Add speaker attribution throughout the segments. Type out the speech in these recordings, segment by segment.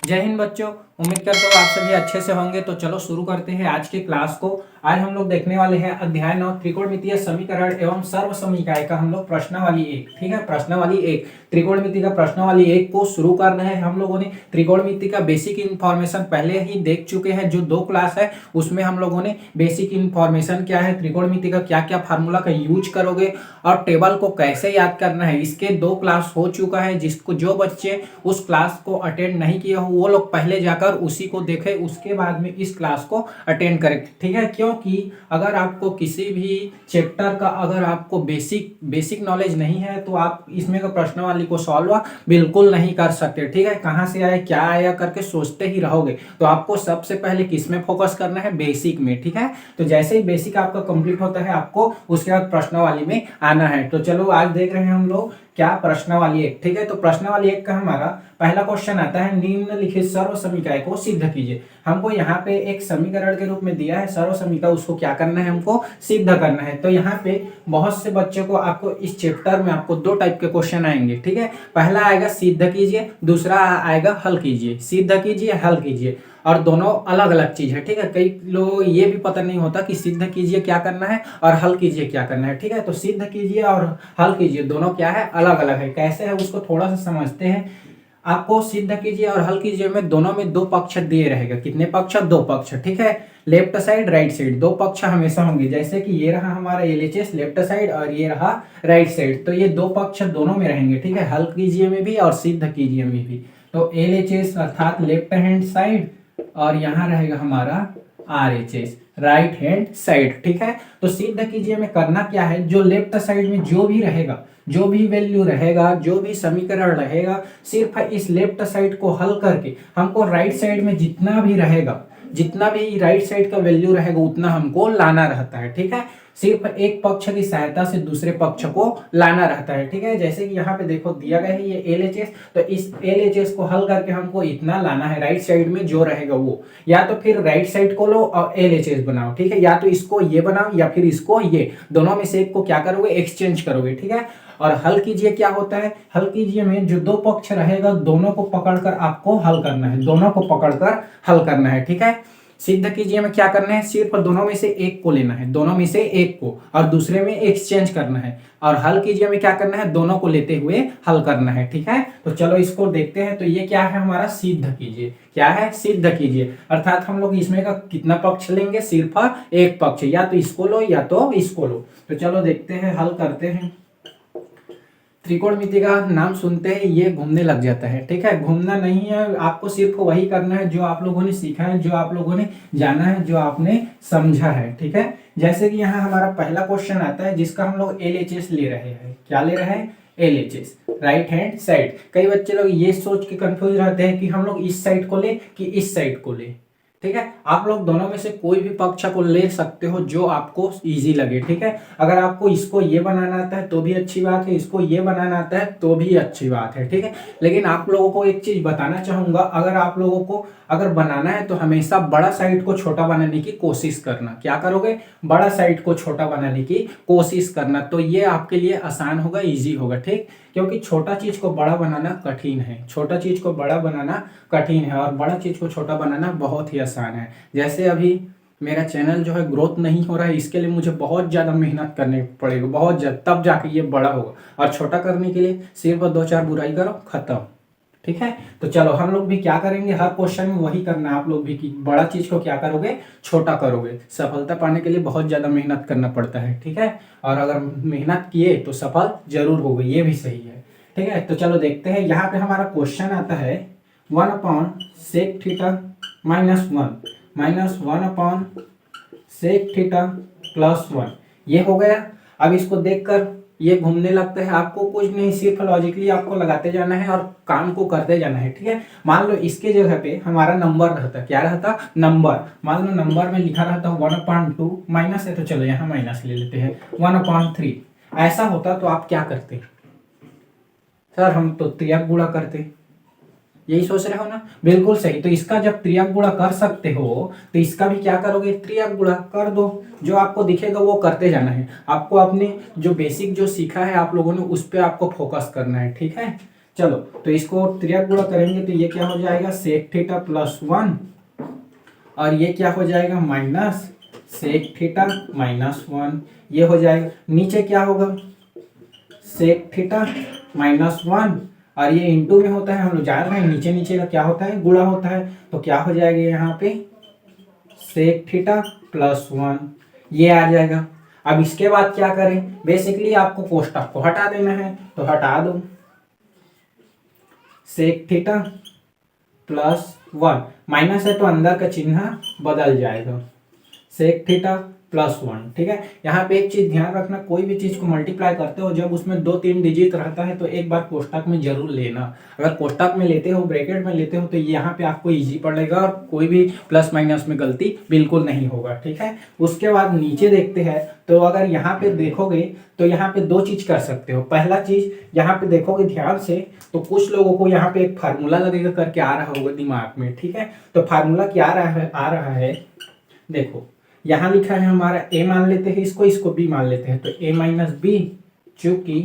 Speaker 1: जय हिंद बच्चों। उम्मीद करता हूँ आप सभी अच्छे से होंगे। तो चलो शुरू करते हैं आज की क्लास को। आज हम लोग देखने वाले हैं अध्याय 9 त्रिकोणमितीय समीकरण एवं सर्व समीकरण का हम लोग प्रश्नावली 1। ठीक है, प्रश्नावली 1 त्रिकोणमिति का प्रश्नावली 1 को शुरू कर रहे हैं। हम लोगों ने त्रिकोणमिति का बेसिक इन्फॉर्मेशन पहले ही देख चुके हैं। जो 2 क्लास है उसमें हम लोगों ने बेसिक इन्फॉर्मेशन क्या है, त्रिकोणमिति का क्या क्या फार्मूला का यूज करोगे और टेबल को कैसे याद करना है, इसके 2 क्लास हो चुका है। जिसको जो बच्चे उस क्लास को अटेंड नहीं किए हो वो लोग पहले जाकर उसी को देखें, उसके बाद में इस क्लास को अटेंड करें। ठीक है, क्योंकि अगर आपको किसी भी चैप्टर का अगर आपको बेसिक नॉलेज नहीं है तो आप इसमें का प्रश्नावली को सॉल्व बिल्कुल नहीं कर सकते। ठीक है, कहाँ से आया क्या आया करके सोचते ही रहोगे। तो आपको सबसे पहले किस में फोकस करना है, बेसिक में। ठीक है, तो जैसे ही बेसिक आपका कंप्लीट होता है आपको उसके बाद प्रश्नावली में आना है। तो चलो आज देख रहे हैं हम लोग क्या, प्रश्नावली 1। ठीक है, तो प्रश्नावली 1 का हमारा पहला क्वेश्चन आता है, निम्नलिखित सर्व समीकरण को सिद्ध कीजिए। हमको यहाँ पे एक समीकरण के रूप में दिया है सर्व समीकरण, उसको क्या करना है, हमको सिद्ध करना है। तो यहाँ पे बहुत से बच्चों को आपको इस चैप्टर में आपको 2 टाइप के क्वेश्चन आएंगे। ठीक है, पहला आएगा सिद्ध कीजिए, दूसरा आएगा हल कीजिए। सिद्ध कीजिए, हल कीजिए, और दोनों अलग अलग चीज है। ठीक है, कई लोग ये भी पता नहीं होता कि सिद्ध कीजिए क्या करना है और हल कीजिए क्या करना है। ठीक है, तो सिद्ध कीजिए और हल कीजिए दोनों क्या है, अलग अलग है। कैसे है उसको थोड़ा सा समझते हैं। आपको सिद्ध कीजिए और हल कीजिए में दोनों में 2 पक्ष दिए रहेगा। कितने पक्ष, 2 पक्ष। ठीक है, लेफ्ट साइड राइट साइड 2 पक्ष हमेशा होंगे। जैसे कि ये रहा हमारा LHS लेफ्ट साइड और ये रहा राइट साइड, तो ये 2 पक्ष दोनों में रहेंगे। ठीक है, हल कीजिए में भी और सिद्ध कीजिए में भी। तो LHS अर्थात लेफ्ट हैंड साइड और यहाँ रहेगा हमारा RHS राइट हैंड साइड। ठीक है, तो सिद्ध कीजिए में करना क्या है, जो लेफ्ट साइड में जो भी रहेगा, जो भी वैल्यू रहेगा, जो भी समीकरण रहेगा, सिर्फ इस लेफ्ट साइड को हल करके हमको राइट साइड में जितना भी रहेगा, जितना भी राइट साइड का वैल्यू रहेगा उतना हमको लाना रहता है। ठीक है, सिर्फ एक पक्ष की सहायता से दूसरे पक्ष को लाना रहता है। ठीक है, जैसे कि यहाँ पे देखो दिया गया है ये LHS, तो इस LHS को हल करके हमको इतना लाना है, राइट साइड में जो रहेगा वो। या तो फिर राइट साइड को लो और LHS बनाओ। ठीक है, या तो इसको ये बनाओ या फिर इसको ये, दोनों में से एक को क्या करोगे, एक्सचेंज करोगे। ठीक है, और हल कीजिए क्या होता है, हल कीजिए में जो 2 पक्ष रहेगा दोनों को पकड़कर आपको हल करना है, दोनों को पकड़कर हल करना है। ठीक है, सिद्ध कीजिए में क्या करना है, सिर्फ दोनों में से एक को लेना है, दोनों में से एक को, और दूसरे में एक्सचेंज करना है। और हल कीजिए में क्या करना है, दोनों को लेते हुए हल करना है। ठीक है, तो चलो इसको देखते हैं। तो ये क्या है हमारा, सिद्ध कीजिए। क्या है, सिद्ध कीजिए, अर्थात हम लोग इसमें का कितना पक्ष लेंगे, सिर्फ एक पक्ष, या तो इसको लो या तो इसको लो। तो चलो देखते हैं, हल करते हैं। त्रिकोणमिति का नाम सुनते ही ये घूमने लग जाता है। ठीक है, घूमना नहीं है, आपको सिर्फ वही करना है जो आप लोगों ने सीखा है, जो आप लोगों ने जाना है, जो आपने समझा है। ठीक है, जैसे कि यहाँ हमारा पहला क्वेश्चन आता है जिसका हम लोग LHS ले रहे हैं। क्या ले रहे हैं, LHS राइट हैंड साइड। कई बच्चे लोग ये सोच के कंफ्यूज रहते हैं कि हम लोग इस साइड को ले कि इस साइड को ले। ठीक है, आप लोग दोनों में से कोई भी पक्ष को ले सकते हो जो आपको इजी लगे। ठीक है, अगर आपको इसको ये बनाना आता है तो भी अच्छी बात है, इसको ये बनाना आता है तो भी अच्छी बात है। ठीक है, लेकिन आप लोगों को एक चीज बताना चाहूंगा, अगर आप लोगों को अगर बनाना है तो हमेशा बड़ा साइड को छोटा बनाने की कोशिश करना। क्या करोगे, बड़ा साइड को छोटा बनाने की कोशिश करना, तो ये आपके लिए आसान होगा, इजी होगा। ठीक, क्योंकि छोटा चीज को बड़ा बनाना कठिन है, छोटा चीज को बड़ा बनाना कठिन है, और बड़ा चीज को छोटा बनाना बहुत ही आसान है। जैसे अभी मेरा चैनल जो है ग्रोथ नहीं हो रहा है, इसके लिए मुझे बहुत ज़्यादा मेहनत करनी पड़ेगी, बहुत ज़्यादा, तब जाके ये बड़ा होगा। और छोटा करने के लिए सिर्फ 2-4 बुराई करो, खत्म। ठीक है, तो चलो हम लोग भी क्या करेंगे, हर क्वेश्चन में वही करना है आप लोग भी, कि बड़ा चीज को क्या करोगे, छोटा करोगे। सफलता पाने के लिए बहुत ज्यादा मेहनत करना पड़ता है। ठीक है, और अगर मेहनत किए तो सफल जरूर होगे, ये भी सही है। ठीक है, तो चलो देखते हैं। यहाँ पे हमारा क्वेश्चन आता है 1/sec -1/sec +1, ये हो गया। अब इसको देखकर ये घूमने लगता है, आपको कुछ नहीं, सिर्फ लॉजिकली आपको लगाते जाना है और काम को करते जाना है। ठीक है, मान लो इसके जगह पे हमारा नंबर रहता, क्या रहता, नंबर। मान लो नंबर में लिखा रहता 1/2, माइनस है तो चलो यहाँ माइनस ले लेते हैं, 1/3। ऐसा होता तो आप क्या करते, सर हम तो त्रियाक गुणा करते। यही सोच रहे हो ना, बिल्कुल सही। तो इसका जब त्रियाक गुणा कर सकते हो तो इसका भी क्या करोगे, त्रियाक गुणा कर दो। जो आपको दिखेगा वो करते जाना है। आपको अपने जो बेसिक जो सीखा है आप लोगों ने उस पर आपको फोकस करना है। ठीक है, चलो तो इसको त्रियक गुणा करेंगे तो ये क्या हो जाएगा सेक थीटा प्लस 1 और ये क्या हो जाएगा माइनस सेक थीटा माइनस 1। ये हो जाएगा नीचे क्या होगा सेक थीटा माइनस 1 और ये इंटू में होता है, हम लोग जान रहे हैं नीचे नीचे का क्या होता है गुणा होता है, तो क्या हो जाएगा यहाँ पे सेक थीटा प्लस 1 ये आ जाएगा। अब इसके बाद क्या करें, बेसिकली आपको कोष्टक को हटा देना है तो हटा दो सेक थीटा प्लस 1 माइनस है तो अंदर का चिन्ह बदल जाएगा सेक थीटा प्लस 1। ठीक है, यहाँ पे एक चीज ध्यान रखना, कोई भी चीज को मल्टीप्लाई करते हो जब उसमें 2-3 डिजिट रहता है तो एक बार कोष्टक में जरूर लेना। अगर कोष्टक में लेते हो ब्रैकेट में लेते हो तो यहाँ पे आपको इजी पड़ेगा और कोई भी प्लस माइनस में गलती बिल्कुल नहीं होगा। ठीक है, उसके बाद नीचे देखते हैं तो अगर यहाँ पे देखोगे तो यहाँ पे दो चीज कर सकते हो। पहला चीज यहाँ पे देखोगे ध्यान से तो कुछ लोगों को यहाँ पे एक फार्मूला लगेगा करके आ रहा होगा दिमाग में। ठीक है, तो फार्मूला क्या आ रहा है देखो यहाँ लिखा है हमारा a मान लेते हैं इसको b मान लेते हैं तो a माइनस बी, चूंकि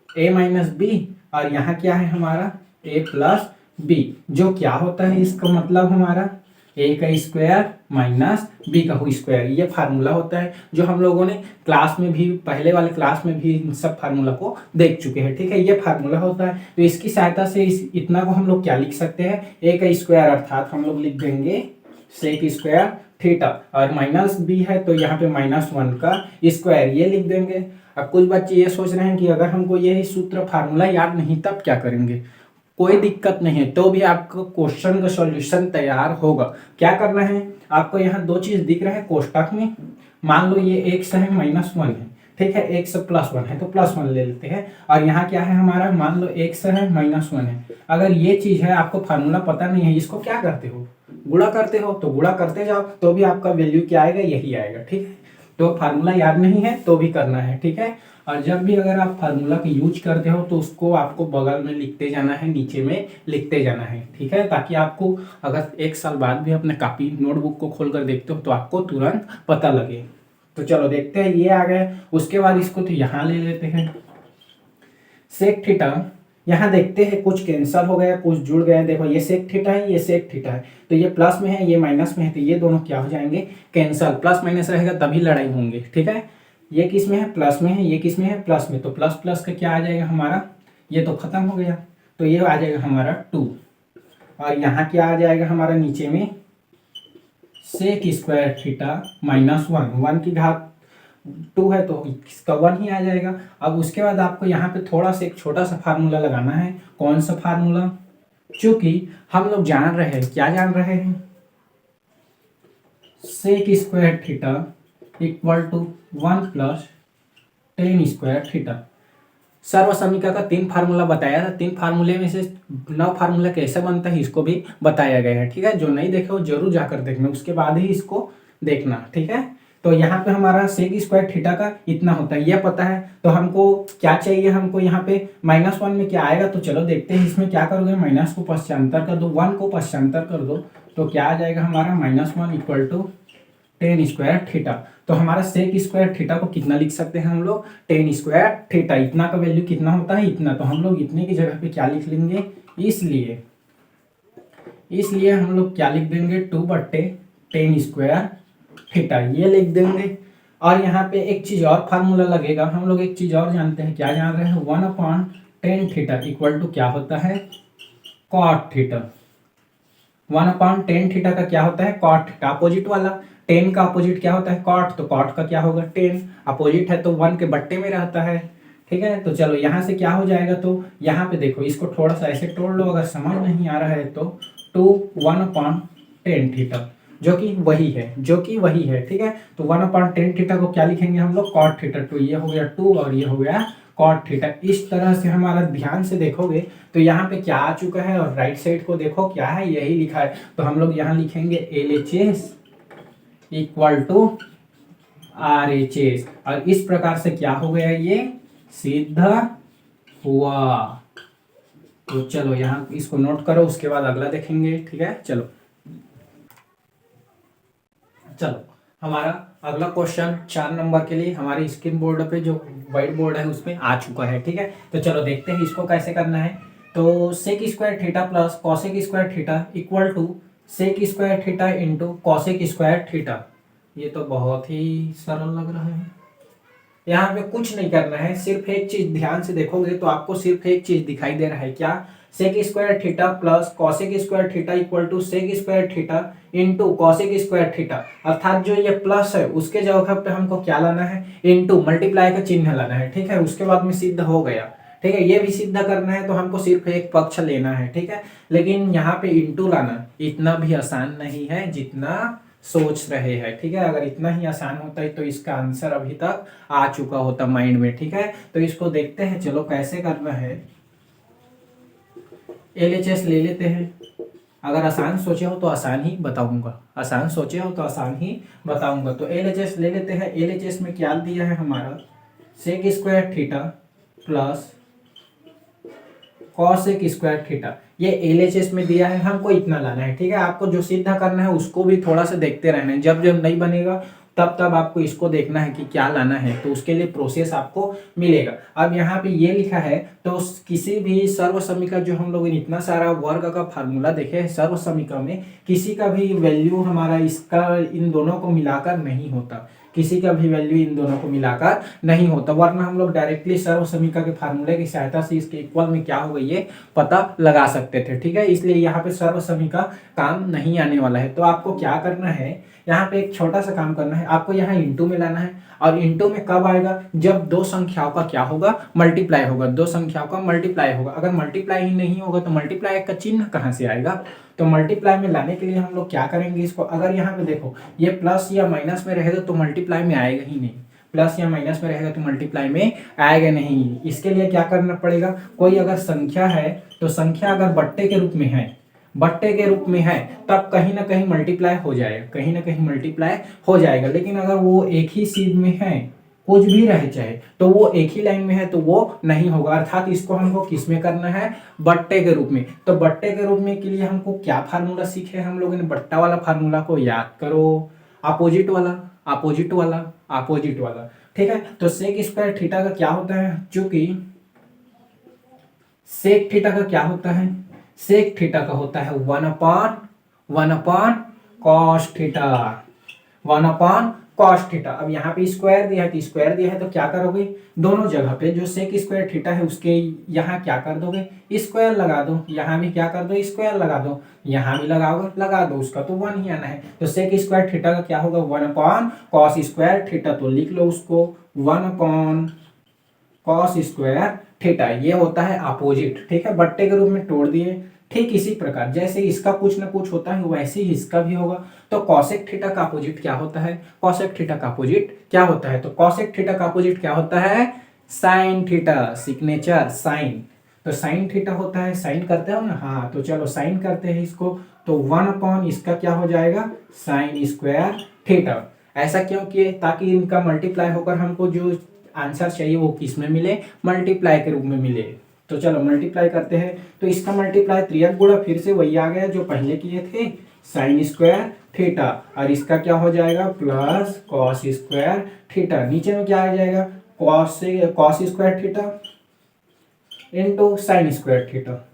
Speaker 1: a माइनस बी और यहाँ क्या है हमारा a प्लस बी, जो क्या होता है इसका मतलब हमारा a का स्क्वायर माइनस b का स्क्वायर। ये फार्मूला होता है जो हम लोगों ने क्लास में भी पहले वाले क्लास में भी इन सब फार्मूला को देख चुके हैं। ठीक है, ये फार्मूला होता है तो इसकी सहायता से इतना को हम लोग क्या लिख सकते हैं a का स्क्वायर अर्थात हम लोग लिख देंगे सेक स्क्वायर थीटा और माइनस बी है तो यहाँ पे माइनस 1 का स्क्वायर ये लिख देंगे। अब कुछ बच्चे ये सोच रहे हैं कि अगर हमको यही सूत्र फार्मूला याद नहीं तब क्या करेंगे, कोई दिक्कत नहीं है, तो भी आपको क्वेश्चन का सॉल्यूशन तैयार होगा। क्या करना है आपको, यहाँ दो चीज दिख रहा है कोष्टक में, मान लो ये x है माइनस 1 है, ठीक है, x प्लस 1 है तो प्लस 1 ले लेते हैं और यहाँ क्या है हमारा मान लो x है माइनस 1 है। अगर ये चीज है आपको फार्मूला पता नहीं है, इसको क्या करते हो गुणा करते हो, तो गुणा करते जाओ तो भी आपका वैल्यू क्या आएगा यही आएगा। ठीक है, तो फार्मूला याद नहीं है तो भी करना है। ठीक है, और जब भी अगर आप फार्मूला का यूज करते हो तो उसको आपको बगल में लिखते जाना है, नीचे में लिखते जाना है। ठीक है, ताकि आपको अगर 1 साल बाद भी अपने कॉपी नोटबुक को खोल कर देखते हो तो आपको तुरंत पता लगे। तो चलो देखते हैं, ये आ गया। उसके बाद इसको तो यहाँ ले लेते हैं सेक थीटा, यहाँ देखते हैं कुछ कैंसल हो गया कुछ जुड़ गया। देखो ये सेक थीटा है ये सेक थीटा है तो ये प्लस में है ये माइनस में है तो ये दोनों क्या हो जाएंगे कैंसल, प्लस माइनस रहेगा तभी लड़ाई होंगे। ठीक है, ये किस में है प्लस में है, ये किस में है प्लस में, तो प्लस प्लस का क्या आ जाएगा हमारा, ये तो खत्म हो गया तो ये आ जाएगा हमारा 2 और यहाँ क्या आ जाएगा हमारा नीचे में सेक स्क्वायर थीटा माइनस 1 की घात 2 है तो इसका 1 ही आ जाएगा। अब उसके बाद आपको यहाँ पे थोड़ा सा एक छोटा सा फार्मूला लगाना है। कौन सा फार्मूला, चूंकि हम लोग जान रहे हैं, क्या जान रहे हैं, sec square theta equal to 1 plus ten square theta. सर्व समीकरण का 3 फार्मूला बताया था, 3 फार्मूले में से 9 फार्मूला कैसे बनता है इसको भी बताया गया है। ठीक है, जो नहीं देखे हो जरूर जाकर देखना, उसके बाद ही इसको देखना। ठीक है, तो यहाँ पे हमारा सेक स्क्वायर थीटा का इतना होता है ये पता है, तो हमको क्या चाहिए, हमको यहाँ पे माइनस 1 में क्या आएगा, तो चलो देखते हैं इसमें क्या करोगे, माइनस को पश्चांतर कर दो 1 को पश्चांतर कर दो तो क्या आ जाएगा हमारा -1 equal to ten square theta. तो हमारा सेक स्क्वायर थीटा को कितना लिख सकते हैं हम लोग, टेन स्क्वायर थीटा। इतना का वैल्यू कितना होता है इतना, तो हम लोग इतने की जगह पे क्या लिख लेंगे, इसलिए हम लोग क्या लिख देंगे 2/10 स्क्वायर थीटा ये लिख देंगे। और यहाँ पे एक चीज और फार्मूला लगेगा, हम लोग एक चीज और जानते हैं, क्या जान रहे हैं 1/10 थीटा इक्वल टू क्या होता है कॉट थीटा। 1/10 थीटा का क्या होता है कॉट थीटा, अपोजिट वाला, 10 का अपोजिट क्या होता है कॉट, तो कॉट का क्या होगा 10, अपोजिट है तो 1 के बट्टे में रहता है। ठीक है, तो चलो यहाँ से क्या हो जाएगा, तो यहाँ पे देखो इसको थोड़ा सा ऐसे तोड़ लो अगर समझ नहीं आ रहा है तो 1/10 थीटा जो कि वही है। ठीक है, तो 1/10 थीटा को क्या लिखेंगे हम लोग कॉट थीटा, तो ये हो गया 2 और ये हो गया कॉट थीटा। इस तरह से हमारा ध्यान से देखोगे तो यहाँ पे क्या आ चुका है और राइट साइड को देखो क्या है, यही लिखा है। तो हम लोग यहाँ लिखेंगे LHS इक्वल टू RHS और इस प्रकार से क्या हो गया ये सिद्ध हुआ। तो चलो यहाँ इसको नोट करो, उसके बाद अगला देखेंगे। ठीक है, चलो हमारा अगला क्वेश्चन 4 नंबर के लिए हमारे स्क्रीन बोर्ड पे जो व्हाइट बोर्ड है उसमें आ चुका है। ठीक है, तो चलो देखते हैं इसको कैसे करना है। तो sec square theta plus cosec square theta equal to sec square theta into cosec square theta. ये तो बहुत ही सरल लग रहा है। यहाँ पे कुछ नहीं करना है, सिर्फ एक चीज ध्यान से देखोगे तो आपको सिर्फ एक चीज दिखाई दे रहा है, क्या? Sec square theta plus cosec square theta equal to sec square theta into cosec square theta. अर्थात जो ये प्लस है उसके जगह पे हमको क्या लाना है? इंटू, मल्टीप्लाई का चिन्ह लाना है। ठीक है, उसके बाद में सिद्ध हो गया। ठीक है, ये भी सिद्ध करना है तो हमको सिर्फ एक पक्ष लेना है। ठीक है, लेकिन यहाँ पे इंटू लाना इतना भी आसान नहीं है जितना सोच रहे हैं। ठीक है, अगर इतना ही आसान होता है तो इसका आंसर अभी तक आ चुका होता माइंड में। ठीक है, तो इसको देखते हैं, चलो कैसे करना है। LHS ले लेते हैं। अगर आसान सोचे हो तो आसान ही बताऊंगा, आसान सोचे हो तो आसान ही बताऊंगा। तो LHS ले लेते हैं। LHS में क्या दिया है हमारा? Sec square theta plus cosec square theta. ये LHS में दिया है, हमको इतना लाना है। ठीक है, आपको जो सिद्ध करना है उसको भी थोड़ा सा देखते रहना है। जब जब नहीं बनेगा तब तब आपको इसको देखना है कि क्या लाना है, तो उसके लिए प्रोसेस आपको मिलेगा। अब यहाँ पे ये लिखा है, तो किसी भी सर्व समीकरण, जो हम लोग इतना सारा वर्ग का फार्मूला देखे हैं सर्व समीकरण में, किसी का भी वैल्यू हमारा इसका इन दोनों को मिलाकर नहीं होता, किसी का भी वैल्यू इन दोनों को मिलाकर नहीं होता, वरना हम लोग डायरेक्टली सर्व समीकरण के फार्मूले की सहायता से इसके इक्वल में क्या होगा ये पता लगा सकते थे। ठीक है, इसलिए यहाँ पे सर्व समीकरण काम नहीं आने वाला है। तो आपको क्या करना है, यहाँ पे एक छोटा सा काम करना है, आपको यहाँ इंटू में लाना है। और इंटू में कब आएगा? जब दो संख्याओं का क्या होगा? मल्टीप्लाई होगा। दो संख्याओं का मल्टीप्लाई होगा। अगर मल्टीप्लाई ही नहीं होगा तो मल्टीप्लाई का चिन्ह कहाँ से आएगा? तो मल्टीप्लाई में लाने के लिए हम लोग क्या करेंगे इसको, अगर यहाँ पे देखो ये प्लस या माइनस में रहेगा तो मल्टीप्लाई में आएगा ही नहीं, प्लस या माइनस में रहेगा तो मल्टीप्लाई में आएगा नहीं। इसके लिए क्या करना पड़ेगा, कोई अगर संख्या है तो संख्या अगर बट्टे के रूप में है, बट्टे के रूप में है, तब कहीं ना कहीं मल्टीप्लाई हो जाएगा, कहीं ना कहीं मल्टीप्लाई हो जाएगा। लेकिन अगर वो एक ही सीध में है, कुछ भी रहे चाहे, तो वो एक ही लाइन में है तो वो नहीं होगा। अर्थात इसको हमको किस में करना है? बट्टे के रूप में। तो बट्टे के रूप में के लिए हमको क्या फार्मूला सीखे हम लोगों ने? बट्टा वाला फार्मूला को याद करो, अपोजिट वाला, अपोजिट वाला, अपोजिट वाला। ठीक है, तो सेक स्क्वायर थीटा का क्या होता है? चूंकि सेक थीटा का क्या होता है? सेक थीटा का होता है 1/1 कॉस थीटा, 1/cos थीटा। अब यहाँ पे स्क्वायर दिया है तो स्क्वायर दिया है तो क्या करोगे, दोनों जगह पे जो सेक स्क्वायर थीटा है उसके यहाँ क्या कर दोगे? स्क्वायर लगा दो। यहाँ भी क्या कर दो? स्क्वायर लगा दो। यहाँ भी लगाओगे, लगा दो, उसका तो 1 ही आना है। तो सेक स्क्वायर थीटा का क्या होगा? 1/cos square theta. तो लिख लो उसको 1/cos स्क्वायर थीटा। ये होता है अपोजिट। ठीक है, बट्टे के रूप में तोड़ दिए। ठीक इसी प्रकार जैसे इसका कुछ ना कुछ होता है वैसे ही इसका भी होगा। तो कॉसेक थीटा का अपोजिट क्या होता है? कॉसेक थीटा का अपोजिट क्या होता है? तो कॉसेक थीटा का अपोजिट क्या होता है? Sine theta. सिग्नेचर साइन, तो साइन थीटा होता है। साइन करते हो ना, हाँ, तो चलो साइन करते हैं इसको। तो 1/ इसका क्या हो जाएगा? Sign square theta. ऐसा क्यों किए? ताकि इनका मल्टीप्लाई होकर हमको जो आंसर चाहिए वो किस में मिले? मल्टीप्लाई के रूप में मिले। तो चलो मल्टीप्लाई करते हैं। तो इसका मल्टीप्लाई त्रियक गुणा फिर से वही आ गया जो पहले किए थे, साइन स्क्वायर थीटा। और इसका क्या हो जाएगा? Plus cos square theta. नीचे में क्या आ जाएगा? Cos square theta into sine square theta.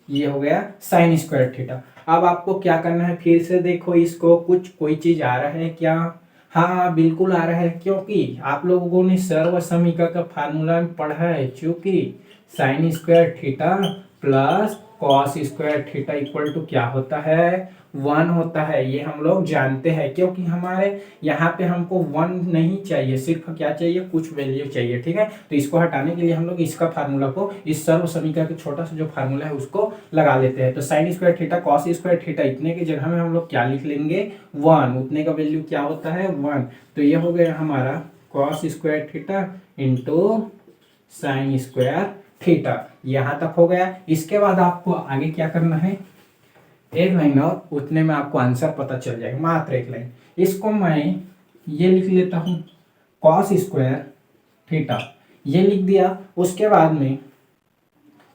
Speaker 1: ये हो गया साइन स्क्वायर थीटा। अब आपको क्या करना है, फिर से देखो इसको, कुछ कोई चीज आ रहा है क्या? हाँ बिल्कुल आ रहा है, क्योंकि आप लोगों ने सर्व समीकरण का फार्मूला में पढ़ा है। चूंकि sine square theta plus cos square theta equal to क्या होता है? 1 होता है। ये हम लोग जानते हैं, क्योंकि हमारे यहाँ पे हमको 1 नहीं चाहिए, सिर्फ क्या चाहिए? कुछ वैल्यू चाहिए। ठीक है, तो इसको हटाने के लिए हम लोग इसका फार्मूला को, इस सर्व समीकरण के छोटा सा जो फार्मूला है उसको लगा लेते हैं। तो sign square theta cos square theta, इतने की जगह में हम लोग क्या लिख लेंगे? 1। उतने का वैल्यू क्या होता है? 1। तो ये हो गया हमारा cos square theta into sine square theta. यहाँ तक हो गया। इसके बाद आपको आगे क्या करना है? एक लाइन और, उतने में आपको आंसर पता चल जाएगा, मात्र एक लाइन। इसको मैं ये लिख लेता हूँ कॉस स्क्वायर थीटा, ये लिख दिया। उसके बाद में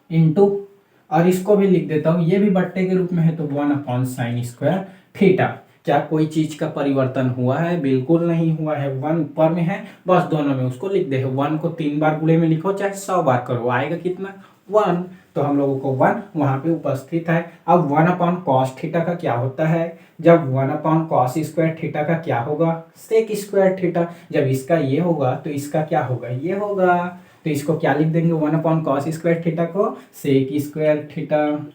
Speaker 1: इंटू, और इसको भी लिख देता हूँ, ये भी बट्टे के रूप में है तो 1/sin स्क्वायर थीटा। क्या कोई चीज का परिवर्तन हुआ है? बिल्कुल नहीं हुआ है। 1 ऊपर में है, बस दोनों में उसको लिख दे। 1 को 3 बार गुणे में लिखो चाहे 100 बार करो, आएगा कितना? 1। तो हम लोगों को 1 वहाँ पे उपस्थित है। अब 1/cos थीटा का क्या होता है, जब 1/cos स्क्वायर थीटा का क्या होगा, सेक स्क्वायर थीटा। जब इसका ये होगा तो इसका क्या होगा, ये होगा। तो इसको क्या लिख देंगे, 1/cos स्क्वायर थीटा को सेक स्क्वायर थीटा,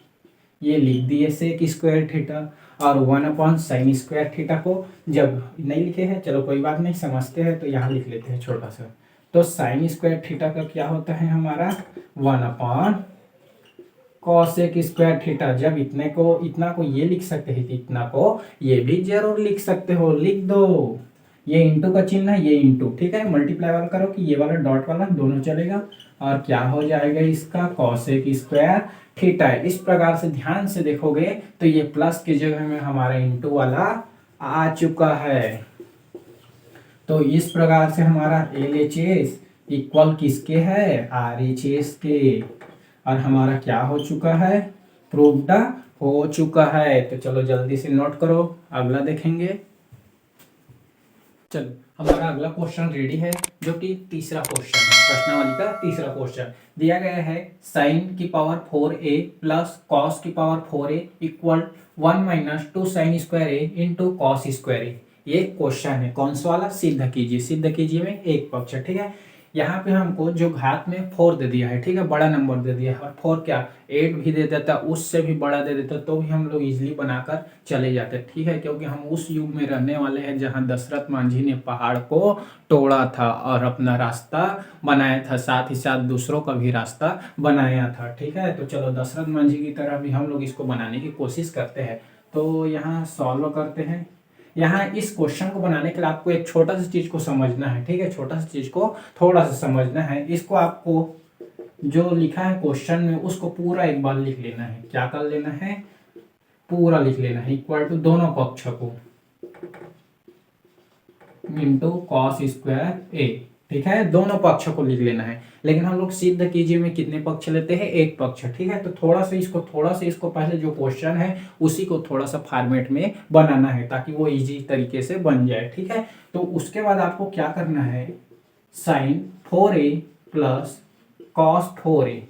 Speaker 1: ये लिख दिए सेक स्क्वायर थीटा। और 1/sin स्क्वायर थीटा को जब नहीं लिखे हैं, चलो कोई बात नहीं, समझते हैं तो यहाँ लिख लेते हैं छोटा सा। तो साइन स्क्वायर थीटा का क्या होता है हमारा 1/cosec स्क्वायर थीटा। जब इतने को इतना को ये लिख सकते हैं, इतना को ये भी जरूर लिख सकते हो, लिख दो। ये इंटू का चिन्ह है, ये इंटू, ठीक है, मल्टीप्लाई वाला करो कि ये वाला डॉट वाला दोनों चलेगा। और क्या हो जाएगा इसका कॉसेक स्क्वायर थीटा। इस प्रकार से ध्यान से देखोगे तो ये प्लस की जगह में हमारा इंटू वाला आ चुका है। तो इस प्रकार से हमारा LHS इक्वल किसके है, RHS के। और हमारा क्या हो चुका है, प्रूव्ड हो चुका है। तो चलो जल्दी से नोट करो, अगला देखेंगे। चलो हमारा अगला क्वेश्चन रेडी है, जो कि तीसरा क्वेश्चन है, प्रश्नावली का तीसरा क्वेश्चन दिया गया है। sin की पावर 4a प्लस cos की power 4a equal 1 - 2 sin square a into cos square a। ये क्वेश्चन है, कौन सा वाला, सिद्ध कीजिए। सिद्ध कीजिए में एक पक्ष, ठीक है। यहाँ पे हमको जो घात में 4 दे दिया है, ठीक है, बड़ा नंबर दे दिया है। और 4 क्या 8 भी दे देता, उससे भी बड़ा दे देता, तो भी हम लोग इजीली बनाकर चले जाते, ठीक है। क्योंकि हम उस युग में रहने वाले हैं जहाँ दशरथ मांझी ने पहाड़ को तोड़ा था और अपना रास्ता बनाया था, साथ ही साथ दूसरों का भी रास्ता बनाया था, ठीक है। तो चलो दशरथ मांझी की तरह भी हम लोग इसको बनाने की कोशिश करते हैं। तो यहाँ सॉल्व करते हैं। यहाँ इस क्वेश्चन को बनाने के लिए आपको एक छोटा सा चीज को समझना है, ठीक है, छोटा सा चीज को थोड़ा सा समझना है। इसको आपको जो लिखा है क्वेश्चन में उसको पूरा एक बार लिख लेना है। क्या कर लेना है, पूरा लिख लेना है, इक्वल टू दोनों पक्ष को इंटू कॉस स्क्वायर ए, ठीक है, दोनों पक्ष को लिख लेना है। लेकिन हम लोग सिद्ध कीजिए में कितने पक्ष लेते हैं, एक पक्ष, ठीक है। तो थोड़ा सा इसको पहले जो क्वेश्चन है उसी को थोड़ा सा फॉर्मेट में बनाना है, ताकि वो इजी तरीके से बन जाए, ठीक है। तो उसके बाद आपको क्या करना है, sign 4a plus cos 4a,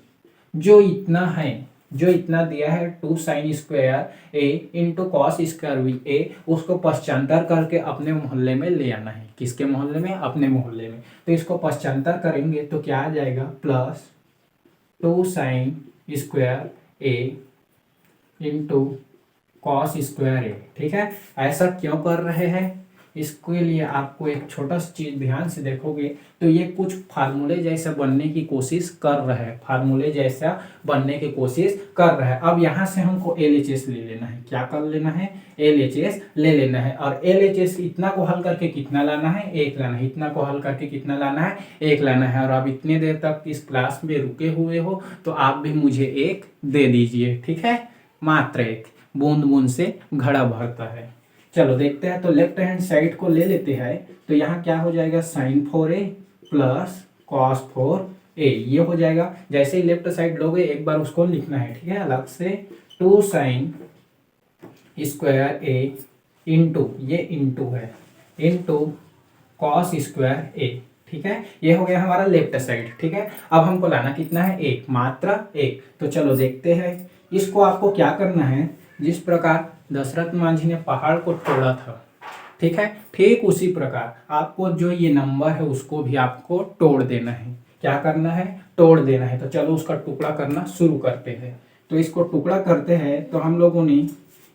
Speaker 1: जो इतना दिया है 2 sin स्क्वायर ए इंटू कॉस स्क्वायर भी ए, उसको पश्चांतर करके अपने मोहल्ले में ले आना है। किसके मोहल्ले में, अपने मोहल्ले में। तो इसको पश्चांतर करेंगे तो क्या आ जाएगा, प्लस 2 sin स्क्वायर ए इंटू कॉस स्क्वायर ए, ठीक है। ऐसा क्यों कर रहे हैं, इसके लिए आपको एक छोटा सा चीज ध्यान से देखोगे तो ये कुछ फार्मूले जैसा बनने की कोशिश कर रहा है, फार्मूले जैसा बनने की कोशिश कर रहा है। अब यहाँ से हमको LHS ले लेना है। क्या कर लेना है, LHS ले लेना है। और LHS इतना को हल करके कितना लाना है, 1 लाना है। इतना को हल करके कितना लाना है, 1 लाना है। और आप इतने देर तक इस क्लास में रुके हुए हो तो आप भी मुझे 1 दे दीजिए, ठीक है। मात्र 1, बूंद बूंद से घड़ा भरता है। चलो देखते हैं। तो लेफ्ट हैंड साइड को ले लेते हैं। तो यहाँ क्या हो जाएगा, sin 4a plus cos 4a, ये हो जाएगा। जैसे ही लेफ्ट साइड लोगे एक बार उसको लिखना है, ठीक है, अलग से 2 sin स्क्वायर a इंटू, ये इंटू है, इंटू कॉस स्क्वायर a, ठीक है। ये हो गया हमारा लेफ्ट साइड, ठीक है। अब हमको लाना कितना है, 1, मात्र 1। तो चलो देखते हैं। इसको आपको क्या करना है, जिस प्रकार दशरथ मांझी ने पहाड़ को तोड़ा था, ठीक है, ठीक उसी प्रकार आपको जो ये नंबर है उसको भी आपको तोड़ देना है। क्या करना है, तोड़ देना है। तो चलो उसका टुकड़ा करना शुरू करते हैं। तो इसको टुकड़ा करते हैं। तो हम लोगों ने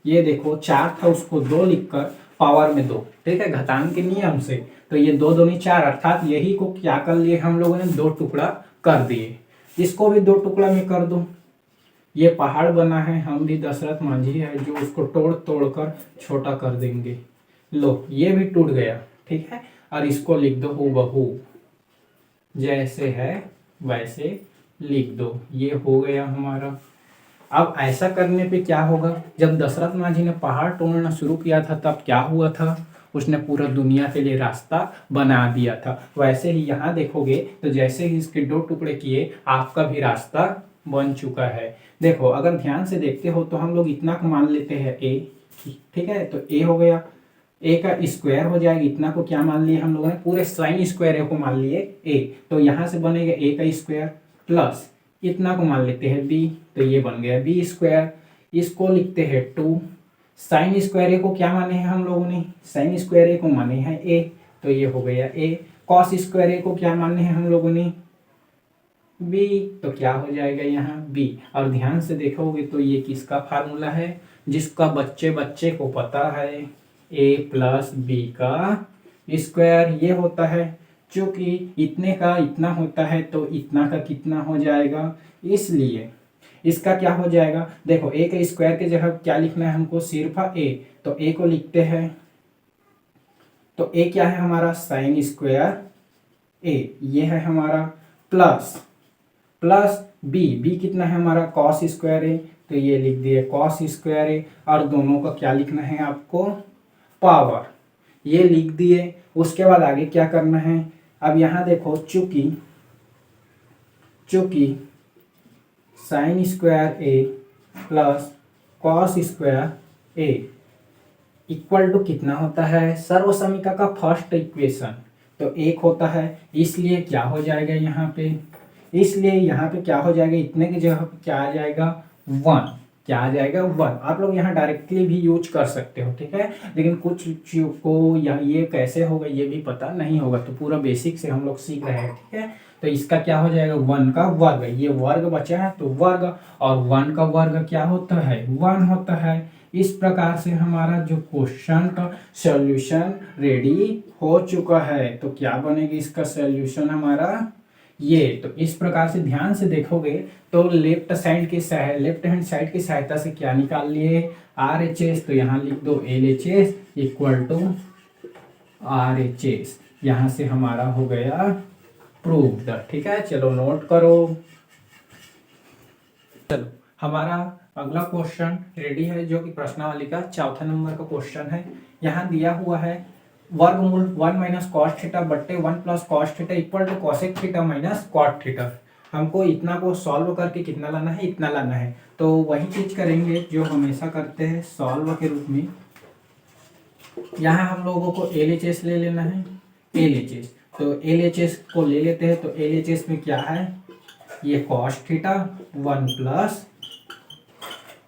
Speaker 1: ये देखो 4 था, उसको 2 लिखकर पावर में 2, ठीक है, घटांग के नियम से। तो ये 2 दूनी 4, अर्थात यही को क्या कर लिए हम लोगों ने, 2 टुकड़ा कर दिए। इसको भी 2 टुकड़ा में कर दो। ये पहाड़ बना है, हम भी दशरथ मांझी है जो उसको तोड़ तोड़ कर छोटा कर देंगे। लो ये भी टूट गया, ठीक है। और इसको लिख दो हूबहू, जैसे है वैसे लिख दो। ये हो गया हमारा। अब ऐसा करने पे क्या होगा, जब दशरथ मांझी ने पहाड़ तोड़ना शुरू किया था तब क्या हुआ था, उसने पूरा दुनिया के लिए रास्ता बना दिया था। वैसे ही यहाँ देखोगे तो जैसे ही इसके 2 टुकड़े किए आपका भी रास्ता बन चुका है। देखो अगर ध्यान से देखते हो तो हम लोग इतना को मान लेते हैं a, ठीक है। तो a हो गया, a का स्क्वायर हो जाएगा। इतना को क्या मान लिए हम लोगों ने, पूरे साइन स्क्वायर को मान लिए a। तो यहाँ से बनेगा a का स्क्वायर प्लस इतना को मान लेते हैं बी, तो ये बन गया बी स्क्वायर। इसको लिखते हैं 2। साइन स्क्वायर ए को क्या माने हैं हम लोगों ने, साइन स्क्वायर ए को माने हैं ए, तो ये हो गया ए। कॉस स्क्वायर ए को क्या माने हैं हम लोगों ने, बी, तो क्या हो जाएगा यहाँ बी। और ध्यान से देखोगे तो ये किसका फार्मूला है, जिसका बच्चे बच्चे को पता है, ए प्लस बी का स्क्वायर ये होता है। क्योंकि इतने का इतना होता है तो इतना का कितना हो जाएगा, इसलिए इसका क्या हो जाएगा, देखो ए के स्क्वायर के जगह क्या लिखना है हमको, सिर्फ ए, तो ए को लिखते हैं, तो ए क्या है हमारा साइन स्क्वायर ए, ये है हमारा प्लस प्लस बी, बी कितना है हमारा कॉस स्क्वायर ए, तो ये लिख दिए कॉस स्क्वायर ए। और दोनों का क्या लिखना है आपको, पावर, ये लिख दिए। उसके बाद आगे क्या करना है, अब यहाँ देखो चूंकि sine square A plus cos square A equal to कितना होता है, सर्वसमीका का फर्स्ट इक्वेशन, तो एक होता है। इसलिए क्या हो जाएगा यहाँ पे, इसलिए यहाँ पे क्या हो जाएगा, इतने की जगह पे क्या आ जाएगा 1, क्या आ जाएगा 1। आप लोग यहाँ डायरेक्टली भी यूज कर सकते हो, ठीक है, लेकिन कुछ चीज़ों को या ये कैसे होगा ये भी पता नहीं होगा, तो पूरा बेसिक से हम लोग सीख रहे हैं, ठीक है। तो इसका क्या हो जाएगा 1 का वर्ग, ये वर्ग बचा है तो वर्ग, और 1 का वर्ग क्या होता है 1 होता है। इस प्रकार से हमारा जो क्वेश्चन का सॉल्यूशन रेडी हो चुका है। तो क्या बनेगा इसका सॉल्यूशन हमारा ये, तो इस प्रकार से ध्यान से देखोगे तो लेफ्ट हैंड साइड की सहायता से क्या निकाल लिए, RHS, तो यहाँ लिख दो LHS इक्वल टू RHS, यहाँ से हमारा हो गया प्रूव्ड, ठीक है। चलो नोट करो। चलो हमारा अगला क्वेश्चन रेडी है, जो कि प्रश्नावली का चौथा नंबर का क्वेश्चन है। यहाँ दिया हुआ है वर्गमूल 1 माइनस कॉस थीटा बट्टे 1 plus cos theta equal to cosec theta minus cot theta. हमको इतना को सॉल्व करके कितना लाना है, इतना लाना है। तो वही चीज करेंगे जो हमेशा करते हैं सॉल्व के रूप में। यहाँ हम लोगों को LHS ले लेना है, LHS, तो LHS को ले लेते हैं। तो LHS में क्या है, ये cos theta 1 plus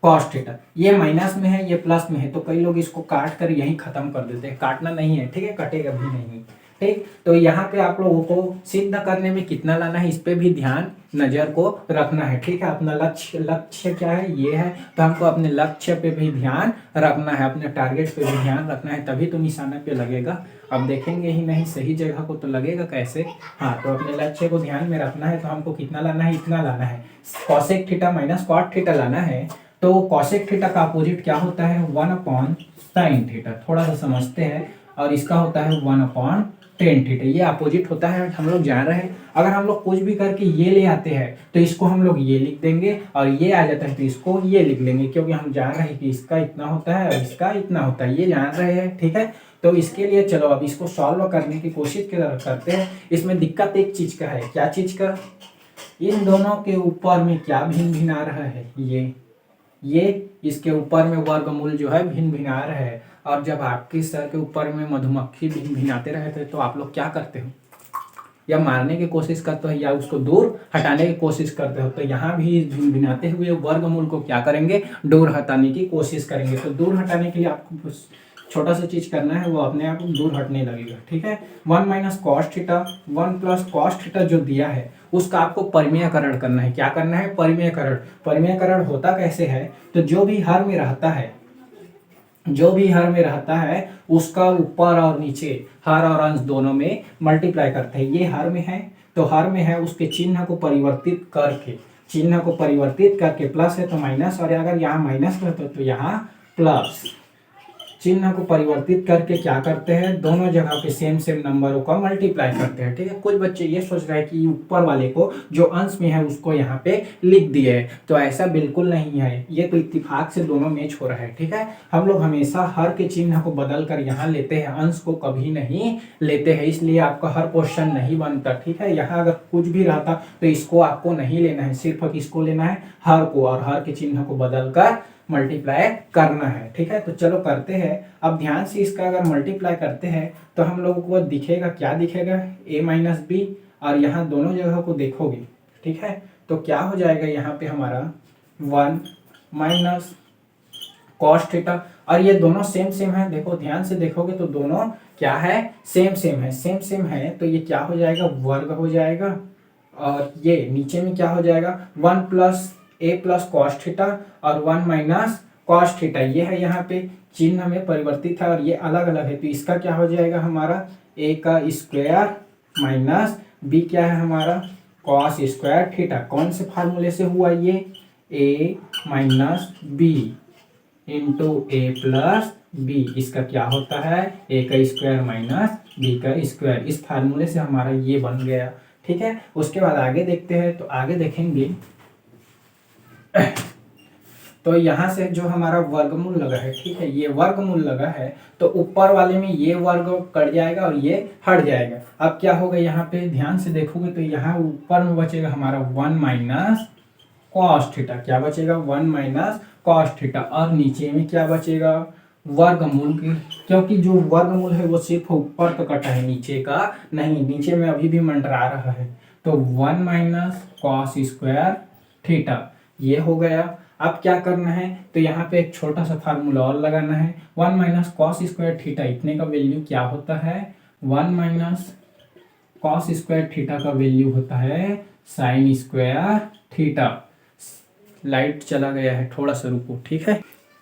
Speaker 1: cos theta, ये माइनस में है ये प्लस में है, तो कई लोग इसको काट कर यहीं खत्म कर देते हैं, काटना नहीं है, ठीक है, कटेगा भी नहीं, ठीक। तो यहाँ पे आप लोगों को सिद्ध करने में कितना लाना है, इस पे भी ध्यान नजर को रखना है, ठीक है। अपना लक्ष्य क्या है, ये है, तो हमको अपने लक्ष्य पे भी ध्यान रखना है, अपने टारगेट पे भी ध्यान रखना है, तभी तो निशाना पे लगेगा। अब देखेंगे ही नहीं सही जगह को तो लगेगा कैसे। हाँ, तो अपने लक्ष्य को ध्यान में रखना है। तो हमको कितना लाना है, इतना लाना है, cosec theta minus cot theta लाना है। तो कॉसेक थीटा का अपोजिट क्या होता है 1 अपॉन साइन थीटा, थोड़ा सा समझते हैं। और इसका होता है 1 अपॉन टेन थीटा, ये अपोजिट होता है, हम लोग जान रहे हैं। अगर हम लोग कुछ भी करके ये ले आते हैं तो इसको हम लोग ये लिख देंगे, और ये आ जाता है तो इसको ये लिख लेंगे, क्योंकि हम जान रहे हैं कि इसका इतना होता है और इसका इतना होता है, ये जान रहे हैं, ठीक है। तो इसके लिए चलो अब इसको सॉल्व करने की कोशिश करते हैं। इसमें दिक्कत एक चीज का है, क्या चीज का, इन दोनों के ऊपर में क्या भिन्न भिन्न आ रहा है, ये इसके ऊपर में वर्गमूल जो है भिन्न भिन्न आ रहा है। और जब आपके सर के ऊपर में मधुमक्खी भिन्न भिन्नाते रहते हैं तो आप लोग क्या करते हो, या मारने की कोशिश करते हो या उसको दूर हटाने की कोशिश करते हो। तो यहाँ भी भिन्न भिन्नाते हुए वर्गमूल को क्या करेंगे, दूर हटाने की कोशिश करेंगे। तो दूर हटाने के लिए आपको छोटा सा चीज करना है, वो अपने आप दूर हटने लगेगा, ठीक है। 1 minus cos theta 1 plus cos theta जो दिया है उसका आपको परिमेयकरण करना है। क्या करना है, परिमेयकरण। परिमेयकरण होता कैसे है, तो जो भी हर में रहता है उसका ऊपर और नीचे हर और अंश दोनों में मल्टीप्लाई करते हैं। ये हर में है तो हर में है, उसके चिन्ह को परिवर्तित करके प्लस है तो माइनस, और अगर यहाँ माइनस रहता तो यहाँ प्लस, चिन्ह को परिवर्तित करके क्या करते हैं, दोनों जगह पे सेम नंबरों का मल्टीप्लाई करते हैं, ठीक है। कुछ बच्चे ये सोच रहे हैं कि ऊपर वाले को जो अंश में है उसको यहाँ पे लिख दिए, तो ऐसा बिल्कुल नहीं है, ये तो इत्तेफाक से दोनों मैच हो रहा है, ठीक है। हम लोग हमेशा हर के चिन्ह को बदल कर यहाँ लेते हैं, अंश को कभी नहीं लेते हैं, इसलिए आपका हर क्वेश्चन नहीं बनता, ठीक है। यहाँ अगर कुछ भी रहता तो इसको आपको नहीं लेना है, सिर्फ किसको लेना है, हर को, और हर के चिन्ह को बदल कर मल्टीप्लाई करना है, ठीक है। तो चलो करते हैं। अब ध्यान से इसका अगर मल्टीप्लाई करते हैं तो हम लोगों को दिखेगा, क्या दिखेगा, a माइनस बी, और यहाँ दोनों जगह को देखोगे, ठीक है, तो क्या हो जाएगा यहाँ पे हमारा 1 माइनस कॉस थीटा। और ये दोनों सेम सेम है, देखो ध्यान से देखोगे तो दोनों क्या है, सेम सेम है। सेम सेम है तो ये क्या हो जाएगा, वर्ग हो जाएगा। और ये नीचे में क्या हो जाएगा, 1 प्लस ए प्लस कॉस थीटा और 1 माइनस कॉस थीटा। ये है यहाँ पे चिन्ह में परिवर्तित है और ये अलग अलग है, तो इसका क्या हो जाएगा हमारा ए का स्क्वायर माइनस बी क्या है हमारा कॉस स्क्वायर थीटा। कौन से फार्मूले से हुआ ये, ए माइनस बी इंटू ए प्लस बी। इसका क्या होता है, ए का स्क्वायर माइनस बी का स्क्वायर। इस फार्मूले से हमारा ये बन गया। ठीक है, उसके बाद आगे देखते हैं। तो आगे देखेंगे तो यहाँ से जो हमारा वर्गमूल लगा है, ठीक है, ये वर्गमूल लगा है तो ऊपर वाले में ये वर्ग कट जाएगा और ये हट जाएगा। अब क्या होगा, यहाँ पे ध्यान से देखोगे तो यहाँ ऊपर में बचेगा हमारा 1 माइनस कॉस थीटा। क्या बचेगा, 1 माइनस कॉस थीटा। और नीचे में क्या बचेगा, वर्गमूल की, क्योंकि जो वर्गमूल है वो सिर्फ ऊपर का कटा है, नीचे का नहीं। नीचे में अभी भी मंडरा रहा है। तो 1 माइनस कॉस स्क्वायर थीटा ये हो गया। अब क्या करना है, तो यहाँ पे एक छोटा सा फार्मूला और लगाना है। 1 माइनस कॉस स्क्वायर थीटा इतने का वैल्यू क्या होता है, 1 माइनस कॉस स्क्वायर थीटा का वैल्यू होता है साइन स्क्वायर थीटा। लाइट चला गया है, थोड़ा सा रुको, ठीक है।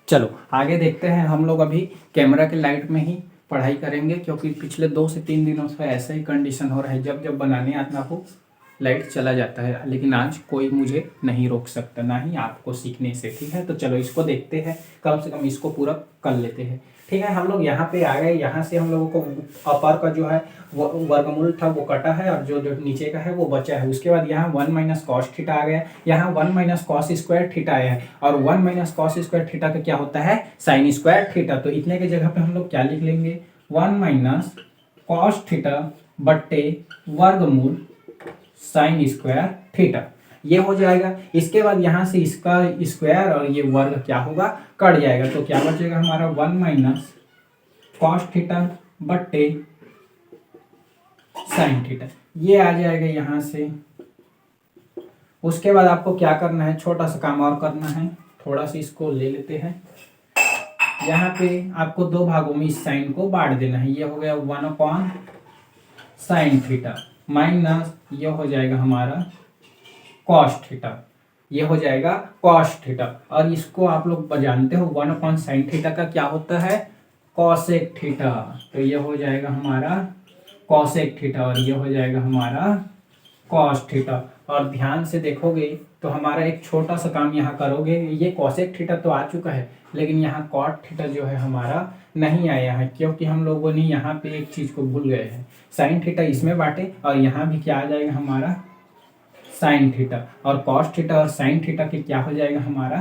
Speaker 1: चलो आगे देखते हैं। हम लोग अभी कैमरा के लाइट में ही पढ़ाई करेंगे, क्योंकि पिछले 2 से 3 दिनों से ऐसा ही कंडीशन हो रहा है, जब जब बनाने आता हो लाइट चला जाता है। लेकिन आज कोई मुझे नहीं रोक सकता, ना ही आपको सीखने से। ठीक है, तो चलो इसको देखते हैं, कम से कम इसको पूरा कर लेते हैं। ठीक है, हम लोग यहाँ पे आ गए। यहाँ से हम लोगों को अपर का जो है वो वर्गमूल था वो कटा है और जो जो नीचे का है वो बचा है। उसके बाद यहाँ 1 माइनस कॉस थीटा आ गया, यहाँ 1 माइनस कॉस स्क्वायर थीटा आया है। और 1 माइनस कॉस स्क्वायर थीटा का क्या होता है, साइन स्क्वायर थीटा। तो इतने के जगह पे हम लोग क्या लिख लेंगे, 1 माइनस कॉस थीटा बट्टे वर्गमूल साइन स्क्वायर थीटा, ये हो जाएगा। इसके बाद यहाँ से इसका स्क्वायर और ये वर्ग क्या होगा, कट जाएगा। तो क्या बचेगा हमारा 1 माइनस कॉस थीटा बट्टे साइन थीटा, ये आ जाएगा यहाँ से। उसके बाद आपको क्या करना है, छोटा सा काम और करना है, थोड़ा सा इसको ले लेते हैं। यहाँ पे आपको 2 भागों में इस साइन को बांट देना है। ये हो गया 1 अपॉन साइन थीटा माइनस ये हो जाएगा हमारा कॉस थीटा, ये हो जाएगा कॉस थीटा। और इसको आप लोग जानते हो 1 अपॉन साइन थीटा का क्या होता है, कॉसेक थीटा। तो ये हो जाएगा हमारा कॉसेक थीटा और ये हो जाएगा हमारा कॉस थीटा। और ध्यान से देखोगे तो हमारा एक छोटा सा काम यहाँ करोगे, ये कॉसेक थीटा तो आ चुका है, लेकिन यहाँ कॉट थीटा जो है हमारा नहीं आया है, क्योंकि हम लोगों ने यहाँ पे एक चीज को भूल गए हैं। साइन थीटा इसमें बांटे और यहाँ भी क्या आ जाएगा हमारा साइन थीटा, और कॉस थीटा और साइन थीटा के क्या हो जाएगा हमारा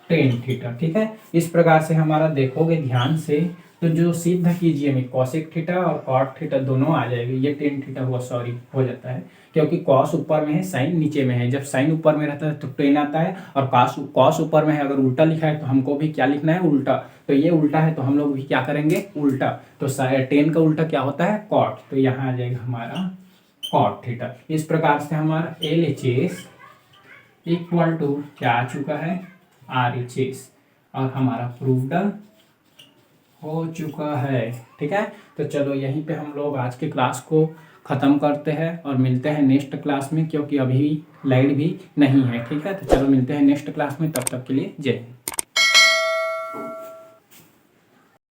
Speaker 1: टेन थीटा। ठीक है, इस प्रकार से हमारा देखोगे ध्यान से तो जो सिद्ध कीजिए में कॉसेक थीटा और कॉट थीटा दोनों आ जाएंगे। ये टेन थीटा हुआ, सॉरी, हो जाता है क्योंकि कॉस ऊपर में है साइन नीचे में है। जब साइन ऊपर में रहता है तो टेन आता है, और कॉस ऊपर में है। अगर उल्टा लिखा है तो हमको भी क्या लिखना है, उल्टा। तो ये उल्टा है तो हम लोग भी क्या करेंगे, उल्टा। तो टेन का उल्टा क्या होता है, कॉट। तो यहाँ आ जाएगा हमारा कॉट थीटा। इस प्रकार से हमारा LHS इक्वल टू क्या आ चुका है, RHS, और हमारा प्रूव्ड हो चुका है। ठीक है, तो चलो यहीं पे हम लोग आज के क्लास को ख़त्म करते हैं और मिलते हैं नेक्स्ट क्लास में, क्योंकि अभी लाइट भी नहीं है। ठीक है, तो चलो मिलते हैं नेक्स्ट क्लास में, तब तक के लिए जय हिंद।